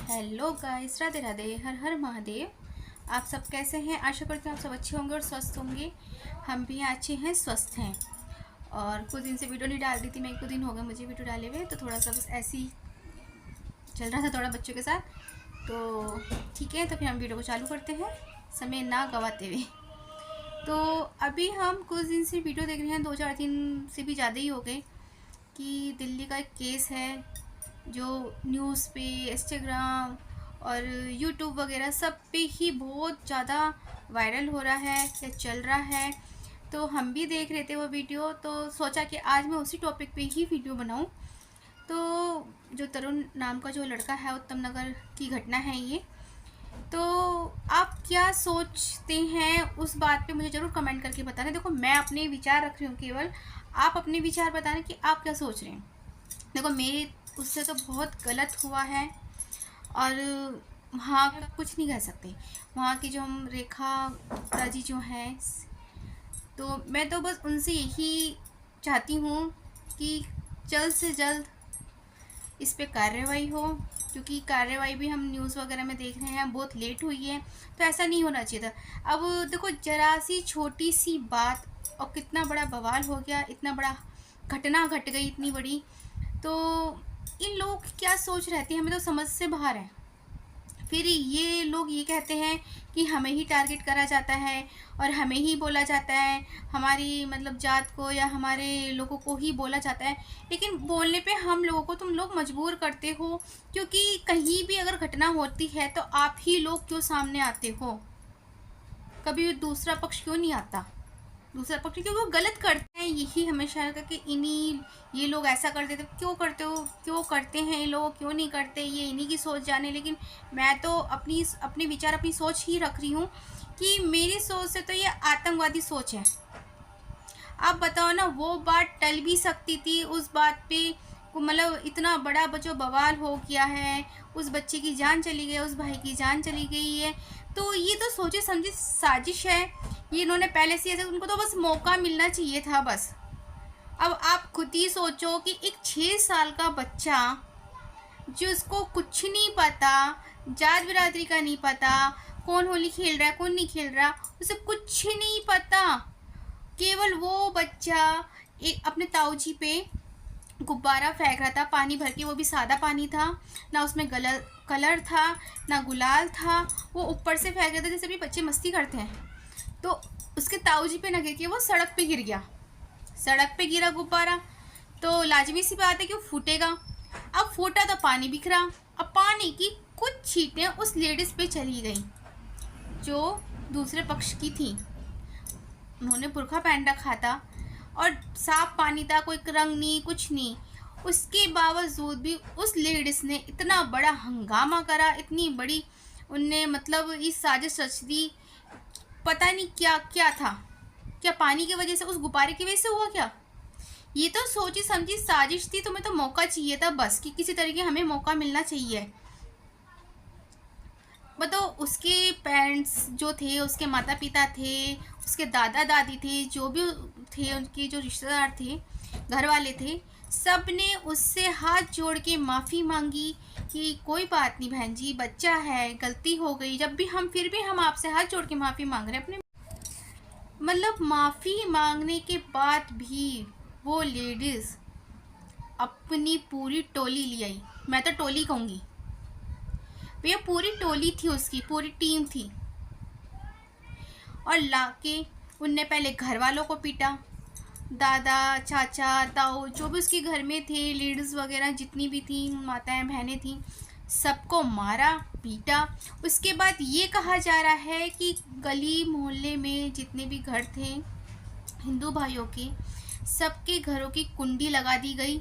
Hello guys, Radhe Radhe, हर हर महादेव। आप सब कैसे हैं? आशा करते हैं आप सब अच्छे होंगे और स्वस्थ होंगे। हम भी अच्छे हैं, स्वस्थ हैं। और कुछ दिन से वीडियो नहीं डाल रही थी मैं, 1-2 दिन हो गए मुझे वीडियो डाले हुए, तो थोड़ा सा बस ऐसे ही चल रहा था थोड़ा बच्चों के साथ। तो ठीक है, तो फिर हम वीडियो को चालू करते हैं समय ना गवाते हुए। तो अभी हम कुछ दिन से वीडियो देख रहे हैं, 2-4 दिन से भी ज़्यादा ही हो गए, कि दिल्ली का एक केस है जो न्यूज़ पे, इंस्टाग्राम और यूट्यूब वगैरह सब पे ही बहुत ज़्यादा वायरल हो रहा है या चल रहा है। तो हम भी देख रहे थे वो वीडियो, तो सोचा कि आज मैं उसी टॉपिक पे ही वीडियो बनाऊं। तो जो तरुण नाम का जो लड़का है, उत्तम नगर की घटना है ये। तो आप क्या सोचते हैं उस बात पे मुझे ज़रूर कमेंट करके बताना। देखो, मैं अपने विचार रख रही हूँ केवल, आप अपने विचार बताना कि आप क्या सोच रहे हैं। देखो, मेरे उससे तो बहुत गलत हुआ है और वहाँ का कुछ नहीं कह सकते। वहाँ की जो हम रेखा गुप्ता जी जो हैं, तो मैं तो बस उनसे यही चाहती हूँ कि जल्द से जल्द इस पे कार्रवाई हो, क्योंकि कार्रवाई भी हम न्यूज़ वगैरह में देख रहे हैं बहुत लेट हुई है। तो ऐसा नहीं होना चाहिए था। अब देखो, जरा सी छोटी सी बात और कितना बड़ा बवाल हो गया, इतना बड़ा घटना घट गई इतनी बड़ी। तो इन लोगों की क्या सोच रहती है, हमें तो समझ से बाहर है। फिर ये लोग ये कहते हैं कि हमें ही टारगेट करा जाता है और हमें ही बोला जाता है, हमारी मतलब जात को या हमारे लोगों को ही बोला जाता है। लेकिन बोलने पे हम लोगों को तुम लोग मजबूर करते हो, क्योंकि कहीं भी अगर घटना होती है तो आप ही लोग क्यों सामने आते हो? कभी दूसरा पक्ष क्यों नहीं आता? दूसरा पक्ष क्योंकि वो गलत करते हैं, यही हमेशा रहता कि इन्हीं ये लोग ऐसा करते थे, क्यों करते हो, क्यों करते हैं ये लोग, क्यों नहीं करते, ये इन्हीं की सोच जाने। लेकिन मैं तो अपने विचार, अपनी सोच ही रख रही हूँ कि मेरी सोच से तो ये आतंकवादी सोच है। आप बताओ ना, वो बात टल भी सकती थी, उस बात पे मतलब इतना बड़ा जो बवाल हो गया है, उस बच्चे की जान चली गई, उस भाई की जान चली गई है। तो ये तो सोचे समझी साजिश है। ये इन्होंने पहले से ऐसे, उनको तो बस मौका मिलना चाहिए था बस। अब आप खुद ही सोचो कि एक 6 साल का बच्चा जिसको कुछ नहीं पता, जात बिरादरी का नहीं पता, कौन होली खेल रहा है कौन नहीं खेल रहा, उसे कुछ नहीं पता। केवल वो बच्चा एक अपने ताऊजी पे गुब्बारा फेंक रहा था, पानी भर के, वो भी सादा पानी था, ना उसमें कलर था ना गुलाल था। वो ऊपर से फेंक रहा था जैसे भी बच्चे मस्ती करते हैं। तो उसके ताऊजी पे ना गिर के वो सड़क पे गिर गया। सड़क पे गिरा गुब्बारा तो लाजमी सी बात है कि वो फूटेगा। अब फूटा तो पानी बिखरा। अब पानी की कुछ छींटें उस लेडीज पे चली गई जो दूसरे पक्ष की थी। उन्होंने बुर्का पहन रखा था और साफ पानी था, कोई रंग नहीं कुछ नहीं। उसके बावजूद भी उस लेडीज ने इतना बड़ा हंगामा करा, इतनी बड़ी उनने मतलब इस साजिश रच दी। पता नहीं क्या क्या था, क्या पानी की वजह से, उस गुब्बारे की वजह से हुआ क्या? ये तो सोची समझी साजिश थी। तुम्हें तो मौका चाहिए था बस, कि किसी तरीके हमें मौका मिलना चाहिए। बताओ, उसके पेरेंट्स जो थे, उसके माता पिता थे, उसके दादा दादी थे, जो भी थे, उनके जो रिश्तेदार थे, घर वाले थे, सब ने उससे हाथ जोड़ के माफ़ी मांगी कि कोई बात नहीं बहन जी, बच्चा है, गलती हो गई। जब भी हम, फिर भी हम आपसे हाथ जोड़ के माफ़ी मांग रहे हैं अपने, मतलब माफ़ी मांगने के बाद भी वो लेडीज़ अपनी पूरी टोली ले आई। मैं तो टोली कहूँगी भैया, पूरी टोली थी उसकी, पूरी टीम थी। और लाके उनने पहले घर वालों को पीटा, दादा चाचा ताऊ जो भी उसके घर में थे, लेडीज़ वगैरह जितनी भी थी, माताएं बहनें थी, सबको मारा पीटा। उसके बाद ये कहा जा रहा है कि गली मोहल्ले में जितने भी घर थे हिंदू भाइयों के, सबके घरों की कुंडी लगा दी गई,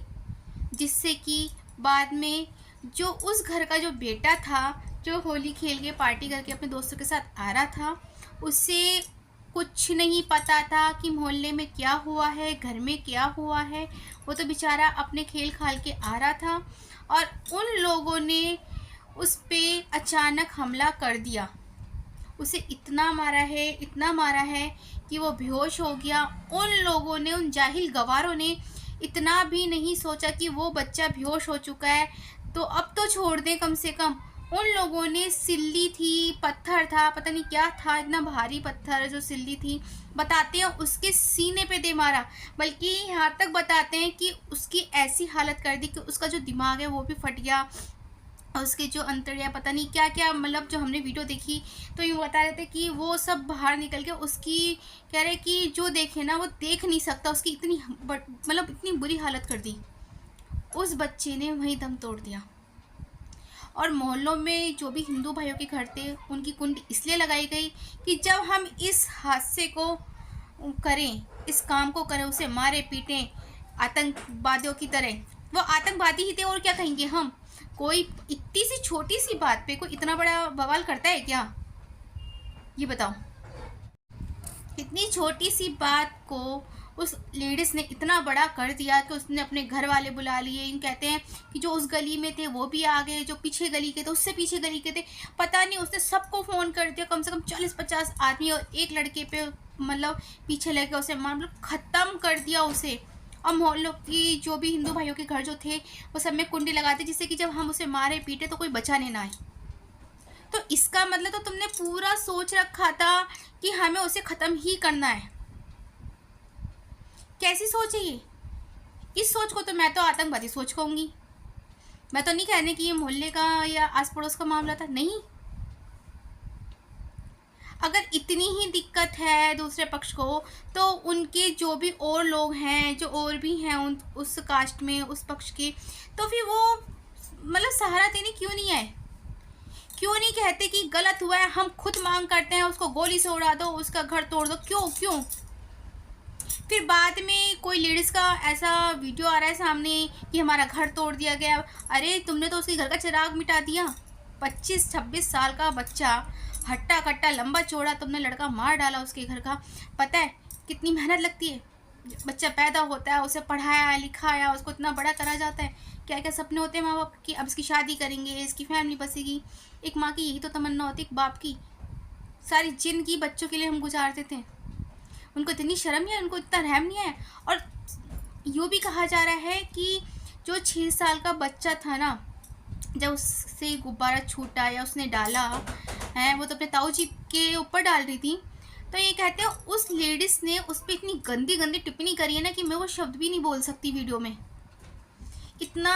जिससे कि बाद में जो उस घर का जो बेटा था, जो होली खेल के पार्टी करके अपने दोस्तों के साथ आ रहा था, उसे कुछ नहीं पता था कि मोहल्ले में क्या हुआ है, घर में क्या हुआ है। वो तो बेचारा अपने खेल खाल के आ रहा था और उन लोगों ने उस पे अचानक हमला कर दिया। उसे इतना मारा है, इतना मारा है कि वो बेहोश हो गया। उन लोगों ने, उन जाहिल गवारों ने इतना भी नहीं सोचा कि वो बच्चा बेहोश हो चुका है तो अब तो छोड़ दें कम से कम। उन लोगों ने सिल्ली थी, पत्थर था, पता नहीं क्या था, इतना भारी पत्थर जो सिल्ली थी, बताते हैं उसके सीने पे दे मारा। बल्कि यहाँ तक बताते हैं कि उसकी ऐसी हालत कर दी कि उसका जो दिमाग है वो भी फट गया, और उसके जो अंतड़ियाँ, पता नहीं क्या क्या, मतलब जो हमने वीडियो देखी तो ये बता रहे थे कि वो सब बाहर निकल के उसकी, कह रहे कि जो देखे ना वो देख नहीं सकता, उसकी इतनी मतलब इतनी बुरी हालत कर दी। उस बच्चे ने वहीं दम तोड़ दिया। और मोहल्लों में जो भी हिंदू भाइयों के घर थे उनकी कुंडी इसलिए लगाई गई कि जब हम इस हादसे को करें, इस काम को करें, उसे मारे पीटें आतंकवादियों की तरह। वो आतंकवादी ही थे, और क्या कहेंगे हम। कोई इतनी सी छोटी सी बात पे कोई इतना बड़ा बवाल करता है क्या, ये बताओ। इतनी छोटी सी बात को उस लेडीज ने इतना बड़ा कर दिया कि उसने अपने घर वाले बुला लिए। इन कहते हैं कि जो उस गली में थे वो भी आ गए, जो पीछे गली के थे, उससे पीछे गली के थे, पता नहीं उसने सबको फ़ोन कर दिया। कम से कम 40-50 आदमी और एक लड़के पे मतलब पीछे लेके उसे मतलब ख़त्म कर दिया उसे। और मोहल्लों की जो भी हिंदू भाइयों के घर जो थे वो सब में कुंडी लगाते, जिससे कि जब हम उसे मारे पीटे तो कोई बचाने ना आए। तो इसका मतलब तो तुमने पूरा सोच रखा था कि हमें उसे ख़त्म ही करना है। कैसी सोच है ये? इस सोच को तो मैं तो आतंकवादी सोच कहूँगी। मैं तो नहीं कहने कि ये मोहल्ले का या आस पड़ोस का मामला था, नहीं। अगर इतनी ही दिक्कत है दूसरे पक्ष को, तो उनके जो भी और लोग हैं, जो और भी हैं उस कास्ट में, उस पक्ष के, तो फिर वो मतलब सहारा देने क्यों नहीं आए? क्यों नहीं कहते कि गलत हुआ है, हम खुद मांग करते हैं, उसको गोली से उड़ा दो, उसका घर तोड़ दो? क्यों? फिर बाद में कोई लेडीज़ का ऐसा वीडियो आ रहा है सामने कि हमारा घर तोड़ दिया गया। अरे तुमने तो उसके घर का चिराग मिटा दिया। 25-26 साल का बच्चा, हट्टा कट्टा लंबा चौड़ा, तुमने लड़का मार डाला उसके घर का। पता है कितनी मेहनत लगती है? बच्चा पैदा होता है, उसे पढ़ाया लिखाया, उसको इतना बड़ा करा जाता है, क्या क्या सपने होते हैं माँ बाप की। अब इसकी शादी करेंगे, इसकी फैमिली बसेगी। एक माँ की यही तो तमन्ना होती है, एक बाप की। सारी जिंदगी बच्चों के लिए हम गुजारते थे, उनको इतनी शर्म नहीं है, उनको इतना रहम नहीं है। और यूँ भी कहा जा रहा है कि जो 6 साल का बच्चा था ना, जब उससे गुब्बारा छूटा या उसने डाला है, वो तो अपने ताऊ जी के ऊपर डाल रही थी, तो ये कहते हैं उस लेडीज़ ने उस पर इतनी गंदी गंदी टिप्पणी करी है ना कि मैं वो शब्द भी नहीं बोल सकती वीडियो में। इतना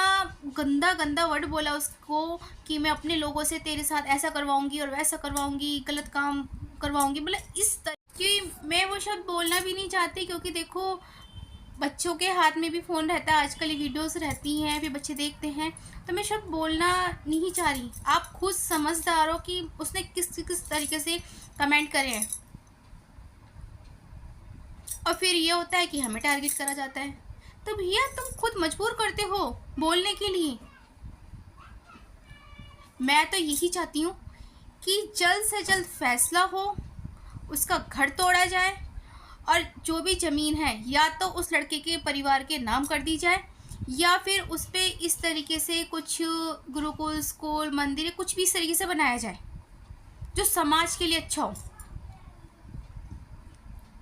गंदा गंदा वर्ड बोला उसको कि मैं अपने लोगों से तेरे साथ ऐसा करवाऊंगी और वैसा करवाऊंगी, गलत काम करवाऊंगी, मतलब इस तरह कि मैं वो शब्द बोलना भी नहीं चाहती। क्योंकि देखो बच्चों के हाथ में भी फ़ोन रहता है आजकल, वीडियोस रहती हैं, फिर बच्चे देखते हैं, तो मैं शब्द बोलना नहीं चाह रही। आप खुद समझदार हो कि उसने किस किस तरीके से कमेंट करे हैं, और फिर ये होता है कि हमें टारगेट करा जाता है। तो भैया तुम खुद मजबूर करते हो बोलने के लिए। मैं तो यही चाहती हूँ कि जल्द से जल्द फैसला हो, उसका घर तोड़ा जाए, और जो भी ज़मीन है या तो उस लड़के के परिवार के नाम कर दी जाए, या फिर उस पर इस तरीके से कुछ गुरुकुल, स्कूल, मंदिर, कुछ भी इस तरीके से बनाया जाए जो समाज के लिए अच्छा हो।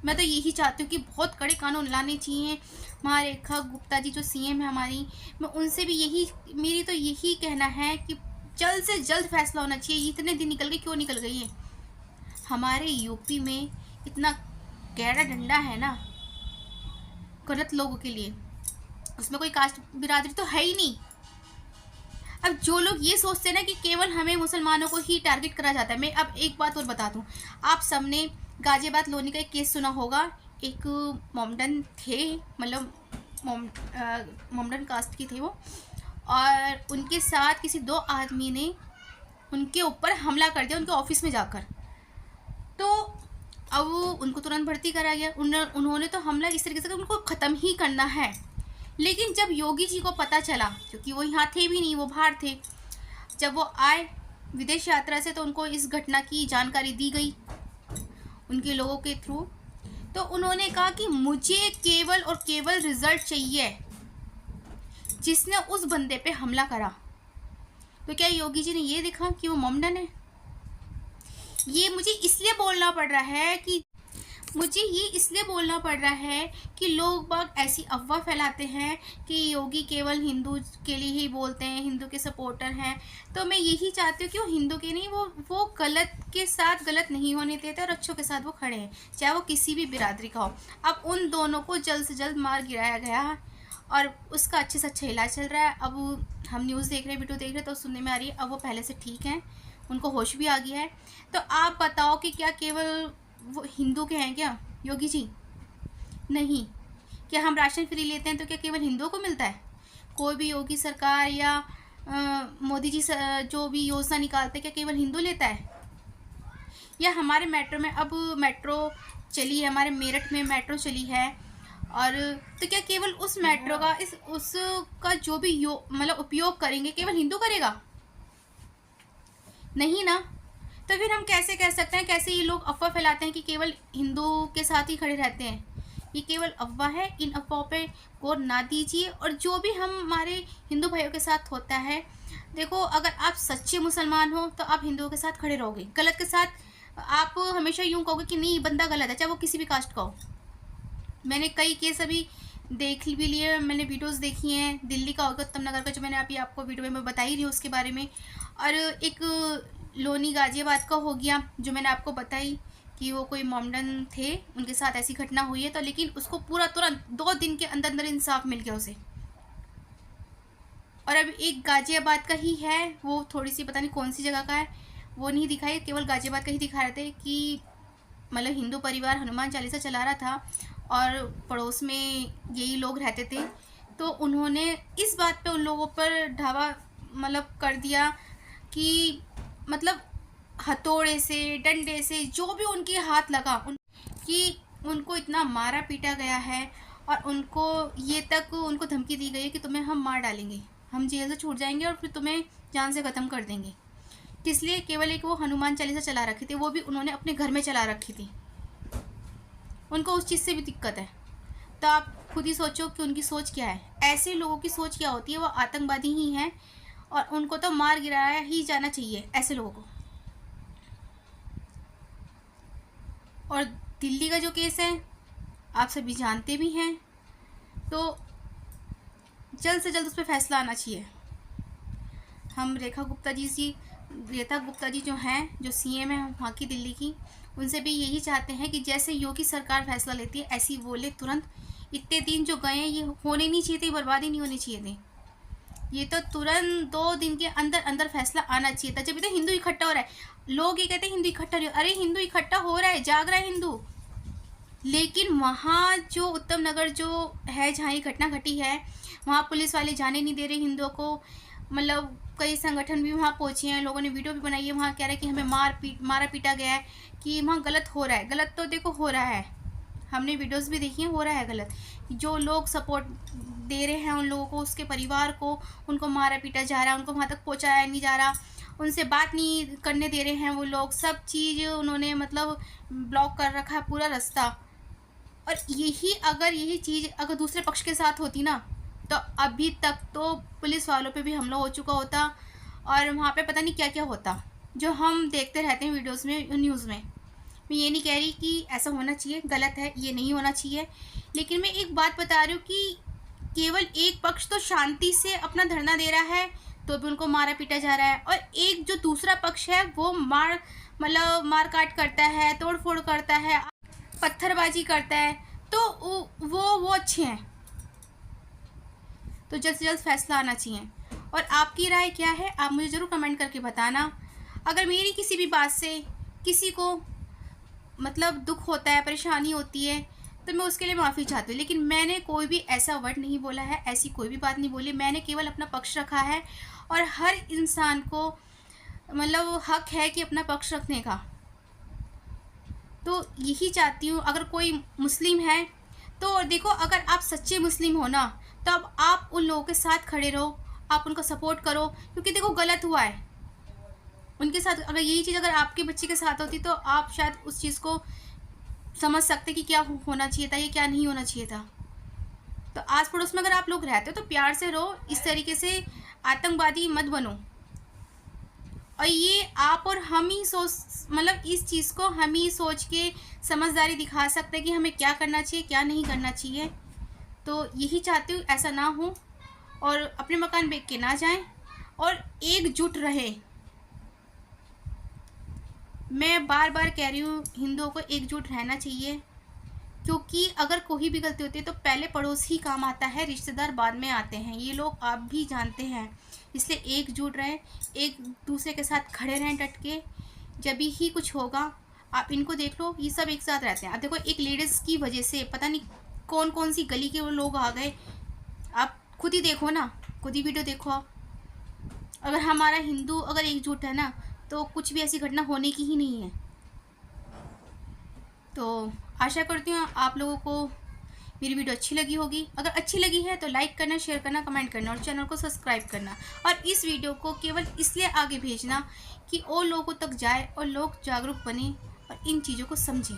मैं तो यही चाहती हूँ कि बहुत कड़े कानून लाने चाहिए। महारेखा गुप्ता जी जो सीएम है हमारी, मैं उनसे भी यही, मेरी तो यही कहना है कि जल्द से जल्द फैसला होना चाहिए। इतने दिन निकल गए, क्यों निकल गई है? हमारे यूपी में इतना गहरा डंडा है ना गलत लोगों के लिए, उसमें कोई कास्ट बिरादरी तो है ही नहीं। अब जो लोग ये सोचते हैं ना कि केवल हमें मुसलमानों को ही टारगेट करा जाता है, मैं अब एक बात और बता दूं, आप सबने गाजियाबाद लोनी का एक केस सुना होगा। एक मोमडन थे, मतलब मोमडन कास्ट की थे वो, और उनके साथ किसी 2 आदमी ने उनके ऊपर हमला कर दिया उनके ऑफिस में जाकर। तो अब उनको तुरंत भर्ती करा गया। उन्होंने तो हमला इस तरीके से उनको ख़त्म ही करना है। लेकिन जब योगी जी को पता चला, क्योंकि वो यहाँ थे भी नहीं, वो बाहर थे, जब वो आए विदेश यात्रा से, तो उनको इस घटना की जानकारी दी गई उनके लोगों के थ्रू। तो उन्होंने कहा कि मुझे केवल और केवल रिजल्ट चाहिए जिसने उस बंदे पे हमला करा। तो क्या योगी जी ने ये देखा कि वो मोमडन है? ये मुझे इसलिए बोलना पड़ रहा है कि मुझे ये इसलिए बोलना पड़ रहा है कि लोग बाग ऐसी अफवाह फैलाते हैं कि योगी केवल हिंदू के लिए ही बोलते हैं, हिंदू के सपोर्टर हैं। तो मैं यही चाहती हूँ कि वो हिंदू के नहीं, वो गलत के साथ गलत नहीं होने देते और अच्छों के साथ वो खड़े हैं, चाहे वो किसी भी बिरादरी का हो। अब उन दोनों को जल्द से जल्द मार गिराया गया है और उसका अच्छे से अच्छा इलाज चल रहा है। अब हम न्यूज़ देख रहे हैं, वीडियो देख रहे हैं, तो सुनने में आ रही है अब वो पहले से ठीक हैं, उनको होश भी आ गया है। तो आप बताओ कि क्या केवल वो हिंदू के हैं क्या योगी जी? नहीं। क्या हम राशन फ्री लेते हैं तो क्या केवल हिंदुओं को मिलता है? कोई भी योगी सरकार या मोदी जी जो भी योजना निकालते हैं क्या केवल हिंदू लेता है? या हमारे मेट्रो में अब मेट्रो चली है, हमारे मेरठ में मेट्रो चली है, और तो क्या केवल उस मेट्रो का उसका जो भी मतलब उपयोग करेंगे केवल हिंदू करेगा? नहीं ना। तो फिर हम कैसे कह सकते हैं, कैसे ये लोग अफवाह फैलाते हैं कि केवल हिंदू के साथ ही खड़े रहते हैं? ये केवल अफवाह है, इन अफवाहों पे गौर ना दीजिए। और जो भी हमारे हिंदू भाइयों के साथ होता है, देखो अगर आप सच्चे मुसलमान हो तो आप हिंदुओं के साथ खड़े रहोगे, गलत के साथ आप हमेशा यूँ कहोगे कि नहीं बंदा गलत है, चाहे वो किसी भी कास्ट का हो। मैंने कई केस अभी देख भी लिए, मैंने वीडियोस देखी हैं, दिल्ली का होगा उत्तम नगर का, जो मैंने अभी आपको वीडियो में बताई रही हूँ उसके बारे में, और एक लोनी गाजियाबाद का हो गया जो मैंने आपको बताई कि वो कोई मोमडन थे, उनके साथ ऐसी घटना हुई है। तो लेकिन उसको पूरा तुरंत 2 दिन के अंदर अंदर इंसाफ मिल गया उसे। और अब एक गाजियाबाद का ही है, वो थोड़ी सी पता नहीं कौन सी जगह का है, वो नहीं दिखाई, केवल गाजियाबाद का ही दिखा रहे थे कि मतलब हिंदू परिवार हनुमान चालीसा चला रहा था और पड़ोस में यही लोग रहते थे, तो उन्होंने इस बात पे उन लोगों पर ढावा मतलब कर दिया कि मतलब हथौड़े से, डंडे से, जो भी उनके हाथ लगा कि उनको इतना मारा पीटा गया है, और उनको ये तक उनको धमकी दी गई है कि तुम्हें हम मार डालेंगे, हम जेल से छूट जाएंगे और फिर तुम्हें जान से ख़त्म कर देंगे। किस लिए? केवल एक वो हनुमान चालीसा चला रखी थी, वो भी उन्होंने अपने घर में चला रखी थी। उनको उस चीज़ से भी दिक्कत है। तो आप खुद ही सोचो कि उनकी सोच क्या है। ऐसे लोगों की सोच क्या होती है? वो आतंकवादी ही हैं और उनको तो मार गिराया ही जाना चाहिए ऐसे लोगों को। और दिल्ली का जो केस है आप सभी जानते भी हैं, तो जल्द से जल्द उस पर फैसला आना चाहिए। हम रेखा गुप्ता जी जो हैं, जो सीएम है वहाँ की दिल्ली की, उनसे भी यही चाहते हैं कि जैसे योगी सरकार फैसला लेती है ऐसी वो ले तुरंत। इतने दिन जो गए हैं ये होने नहीं चाहिए थे, बर्बादी नहीं होनी चाहिए थी। ये तो तुरंत 2 दिन के अंदर अंदर फैसला आना चाहिए था। जब तो हिंदू इकट्ठा हो रहा है, लोग ये कहते हैं हिंदू इकट्ठा नहीं हो, अरे हिंदू इकट्ठा हो रहा है, जाग रहा है हिंदू। लेकिन वहाँ जो उत्तम नगर जो है जहाँ ये घटना घटी है, वहाँ पुलिस वाले जाने नहीं दे रहे हिंदुओं को। मतलब कई संगठन भी वहाँ पहुँचे हैं, लोगों ने वीडियो भी बनाई है, वहाँ कह रहे हैं कि हमें मारा पीटा गया है, कि वहाँ गलत हो रहा है। गलत तो देखो हो रहा है, हमने वीडियोस भी देखी हैं, हो रहा है गलत। जो लोग सपोर्ट दे रहे हैं उन लोगों को, उसके परिवार को, उनको मारा पीटा जा रहा है, उनको वहाँ तक पहुँचाया नहीं जा रहा, उनसे बात नहीं करने दे रहे हैं वो लोग। सब चीज़ उन्होंने मतलब ब्लॉक कर रखा है पूरा रास्ता। और यही चीज़ अगर दूसरे पक्ष के साथ होती ना, तो अभी तक तो पुलिस वालों पे भी हमला हो चुका होता और वहाँ पे पता नहीं क्या क्या होता, जो हम देखते रहते हैं वीडियोस में, न्यूज़ में। मैं ये नहीं कह रही कि ऐसा होना चाहिए, गलत है, ये नहीं होना चाहिए, लेकिन मैं एक बात बता रही हूँ कि केवल एक पक्ष तो शांति से अपना धरना दे रहा है तो भी उनको मारा पीटा जा रहा है, और एक जो दूसरा पक्ष है वो मार काट करता है, तोड़ फोड़ करता है, पत्थरबाजी करता है, तो वो अच्छे हैं। तो जल्द से जल्द फैसला आना चाहिए। और आपकी राय क्या है आप मुझे ज़रूर कमेंट करके बताना। अगर मेरी किसी भी बात से किसी को मतलब दुख होता है, परेशानी होती है, तो मैं उसके लिए माफ़ी चाहती हूँ। लेकिन मैंने कोई भी ऐसा वर्ड नहीं बोला है, ऐसी कोई भी बात नहीं बोली, मैंने केवल अपना पक्ष रखा है। और हर इंसान को मतलब हक है कि अपना पक्ष रखने का। तो यही चाहती हूँ। अगर कोई मुस्लिम है तो देखो, अगर आप सच्चे मुस्लिम हो ना, तो अब आप उन लोगों के साथ खड़े रहो, आप उनको सपोर्ट करो, क्योंकि देखो गलत हुआ है उनके साथ। अगर यही चीज़ अगर आपके बच्चे के साथ होती तो आप शायद उस चीज़ को समझ सकते कि क्या होना चाहिए था, ये क्या नहीं होना चाहिए था। तो आस पड़ोस में अगर आप लोग रहते हो तो प्यार से रहो, इस तरीके से आतंकवादी मत बनो। और ये आप और हम ही सोच, मतलब इस चीज़ को हम ही सोच के समझदारी दिखा सकते हैं कि हमें क्या करना चाहिए क्या नहीं करना चाहिए। तो यही चाहती हूँ ऐसा ना हो और अपने मकान बेच के ना जाएं और एकजुट रहे। मैं बार बार कह रही हूँ हिंदुओं को एकजुट रहना चाहिए, क्योंकि अगर कोई भी गलती होती है तो पहले पड़ोस ही काम आता है, रिश्तेदार बाद में आते हैं, ये लोग आप भी जानते हैं। इसलिए एकजुट रहें, एक दूसरे के साथ खड़े रहें डट के। जब ही कुछ होगा, आप इनको देख लो, ये सब एक साथ रहते हैं। अब देखो एक लेडीज़ की वजह से पता नहीं कौन कौन सी गली के वो लोग आ गए। आप खुद ही देखो ना, खुद ही वीडियो देखो आप। अगर हमारा हिंदू अगर एकजुट है ना तो कुछ भी ऐसी घटना होने की ही नहीं है। तो आशा करती हूँ आप लोगों को मेरी वीडियो अच्छी लगी होगी। अगर अच्छी लगी है तो लाइक करना, शेयर करना, कमेंट करना और चैनल को सब्सक्राइब करना। और इस वीडियो को केवल इसलिए आगे भेजना कि और लोगों तक जाए और लोग जागरूक बने और इन चीज़ों को समझें।